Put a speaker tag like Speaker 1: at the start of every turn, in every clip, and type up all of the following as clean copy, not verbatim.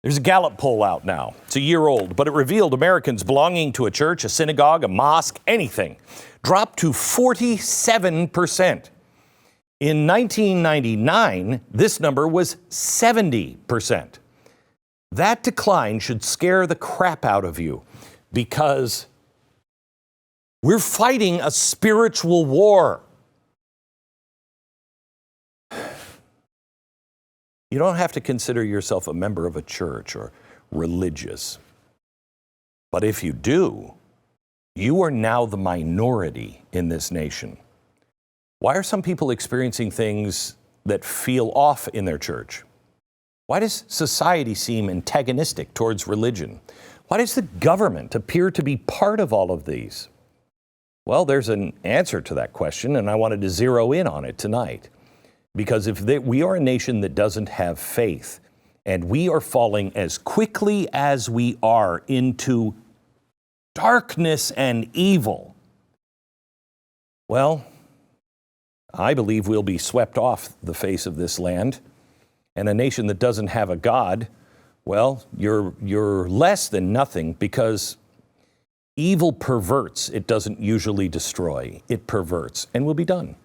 Speaker 1: There's a Gallup poll out now. It's a year old, but it revealed Americans belonging to a church, a synagogue, a mosque, anything, dropped to 47%. In 1999, this number was 70%. That decline should scare the crap out of you because we're fighting a spiritual war. You don't have to consider yourself a member of a church or religious. But if you do, you are now the minority in this nation. Why are some people experiencing things that feel off in their church? Why does society seem antagonistic towards religion? Why does the government appear to be part of all of these? Well, there's an answer to that question, and I wanted to zero in on it tonight. Because we are a nation that doesn't have faith, and we are falling as quickly as we are into darkness and evil, well, I believe we'll be swept off the face of this land. And a nation that doesn't have a God, well, you're less than nothing, because evil perverts. It doesn't usually destroy. It perverts, and we'll be done.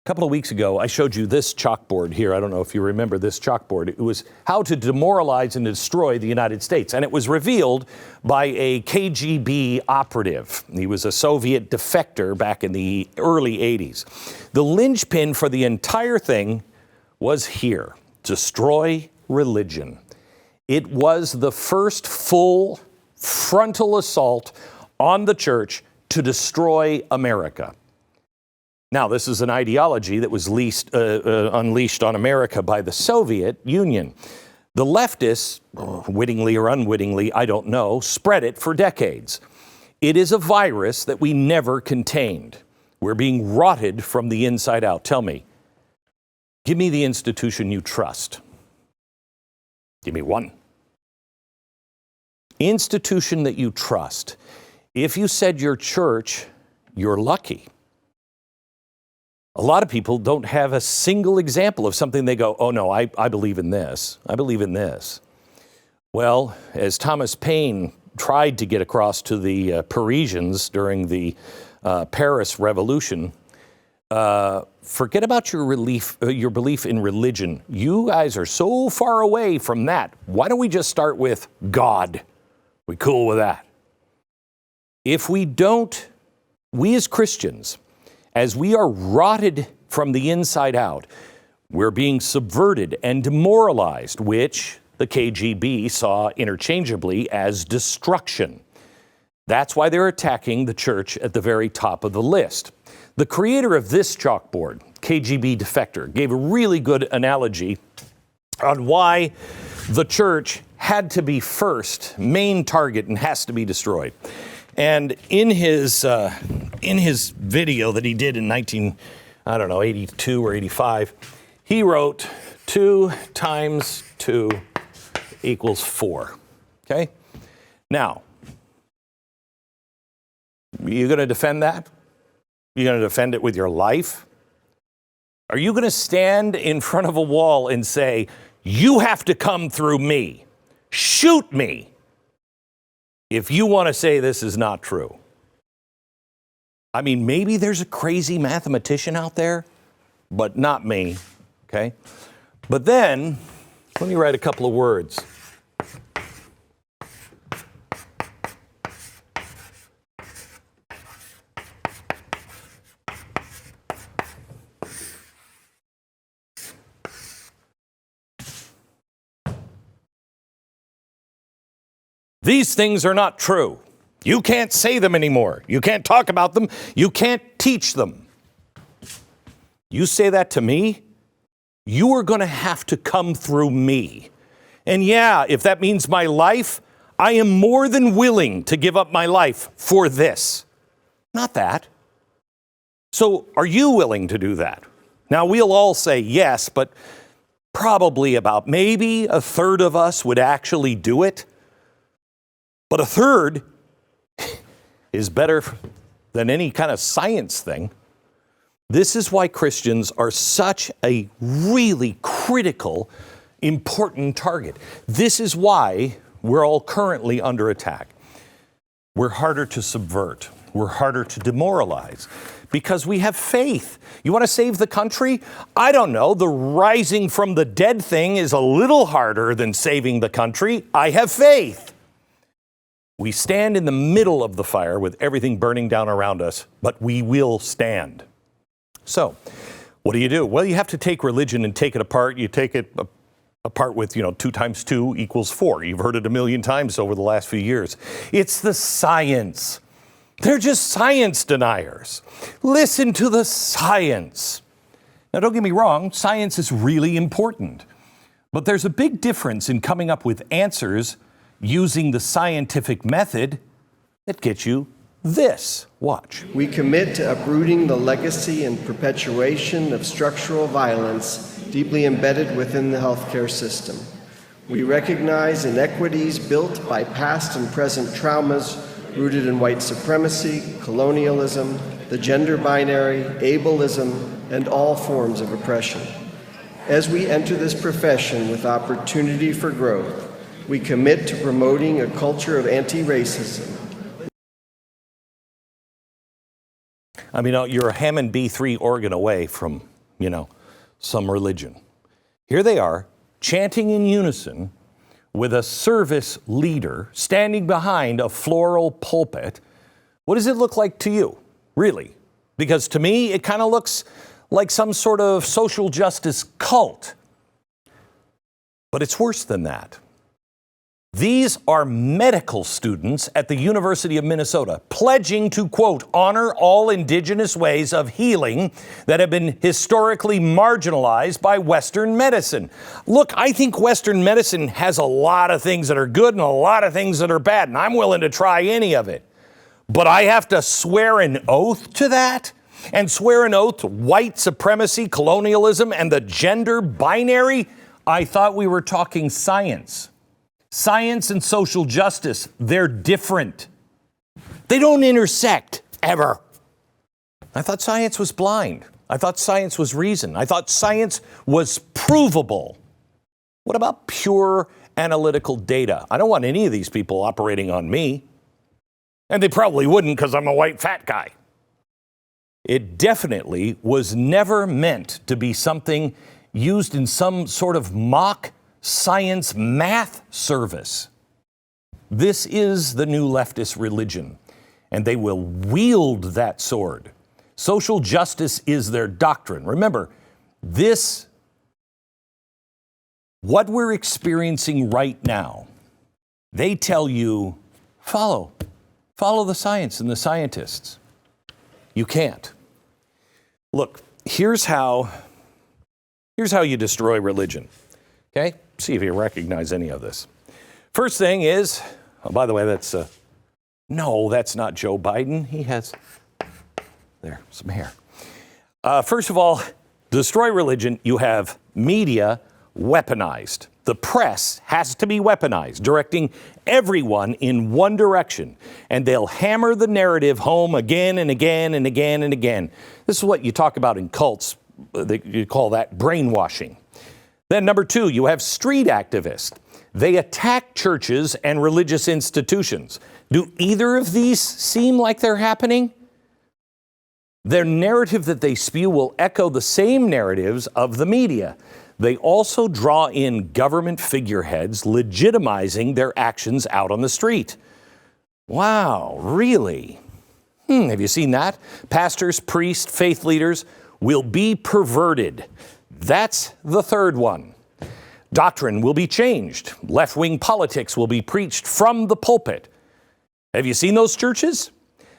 Speaker 1: A couple of weeks ago, I showed you this chalkboard here. I don't know if you remember this chalkboard. It was how to demoralize and destroy the United States. And it was revealed by a KGB operative. He was a Soviet defector back in the early 80s. The linchpin for the entire thing was here: destroy religion. It was the first full frontal assault on the church to destroy America. Now, this is an ideology that was unleashed on America by the Soviet Union. The leftists, wittingly or unwittingly, I don't know, spread it for decades. It is a virus that we never contained. We're being rotted from the inside out. Tell me, give me the institution you trust. Give me one. Institution that you trust. If you said your church, you're lucky. A lot of people don't have a single example of something they go, oh no, I believe in this. I believe in this. Well, as Thomas Paine tried to get across to the Parisians during the Paris Revolution, forget about your belief in religion. You guys are so far away from that. Why don't we just start with God? We cool with that? If we don't, we as Christians, as we are rotted from the inside out, we're being subverted and demoralized, which the KGB saw interchangeably as destruction. That's why they're attacking the church at the very top of the list. The creator of this chalkboard, KGB defector, gave a really good analogy on why the church had to be first, main target, and has to be destroyed. And in his video that he did in 82 or 85, he wrote 2 times 2 equals 4. Okay? Now, you going to defend that? You going to defend it with your life? Are you going to stand in front of a wall and say, you have to come through me, shoot me, if you want to say this is not true? I mean, maybe there's a crazy mathematician out there, but not me, okay? But then, let me write a couple of words. These things are not true. You can't say them anymore. You can't talk about them. You can't teach them. You say that to me, you are going to have to come through me. And yeah, if that means my life, I am more than willing to give up my life for this. Not that. So are you willing to do that? Now, we'll all say yes, but probably about maybe a third of us would actually do it. But a third is better than any kind of science thing. This is why Christians are such a really critical important target. This is why we're all currently under attack. We're harder to subvert. We're harder to demoralize because we have faith. You want to save the country? I don't know. The rising from the dead thing is a little harder than saving the country. I have faith. We stand in the middle of the fire with everything burning down around us, but we will stand. So, what do? Well, you have to take religion and take it apart. You take it apart with, 2 times 2 equals 4. You've heard it a million times over the last few years. It's the science. They're just science deniers. Listen to the science. Now, don't get me wrong, science is really important. But there's a big difference in coming up with answers using the scientific method that gets you this. Watch.
Speaker 2: We commit to uprooting the legacy and perpetuation of structural violence deeply embedded within the healthcare system. We recognize inequities built by past and present traumas rooted in white supremacy, colonialism, the gender binary, ableism, and all forms of oppression. As we enter this profession with opportunity for growth, we commit to promoting a culture of anti-racism.
Speaker 1: I mean, you're a Hammond B3 organ away from, some religion. Here they are, chanting in unison with a service leader standing behind a floral pulpit. What does it look like to you, really? Because to me, it kind of looks like some sort of social justice cult. But it's worse than that. These are medical students at the University of Minnesota pledging to, quote, honor all indigenous ways of healing that have been historically marginalized by Western medicine. Look, I think Western medicine has a lot of things that are good and a lot of things that are bad, and I'm willing to try any of it. But I have to swear an oath to that? And swear an oath to white supremacy, colonialism, and the gender binary? I thought we were talking science. Science and social justice, they're different. They don't intersect, ever. I thought science was blind. I thought science was reason. I thought science was provable. What about pure analytical data? I don't want any of these people operating on me. And they probably wouldn't because I'm a white fat guy. It definitely was never meant to be something used in some sort of mock science math service. This is the new leftist religion, and they will wield that sword. Social justice is their doctrine. Remember, what we're experiencing right now, they tell you, follow the science and the scientists. You can't. Look, here's how you destroy religion. Okay? See if you recognize any of this. First thing is, by the way, that's not Joe Biden. He has, some hair. First of all, destroy religion. You have media weaponized. The press has to be weaponized, directing everyone in one direction. And they'll hammer the narrative home again and again and again and again. This is what you talk about in cults. You call that brainwashing. Then number 2, you have street activists. They attack churches and religious institutions. Do either of these seem like they're happening? Their narrative that they spew will echo the same narratives of the media. They also draw in government figureheads, legitimizing their actions out on the street. Wow, really? Have you seen that? Pastors, priests, faith leaders will be perverted. That's the third one. Doctrine will be changed. Left-wing politics will be preached from the pulpit. Have you seen those churches?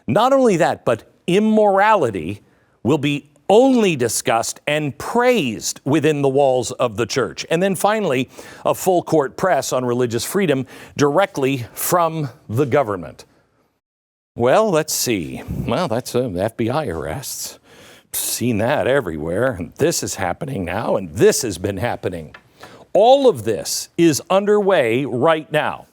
Speaker 1: Not only that, but immorality will be only discussed and praised within the walls of the church. And then finally, a full court press on religious freedom directly from the government. Well, let's see. Well, that's FBI arrests. Seen that everywhere. And this is happening now, and this has been happening. All of this is underway right now.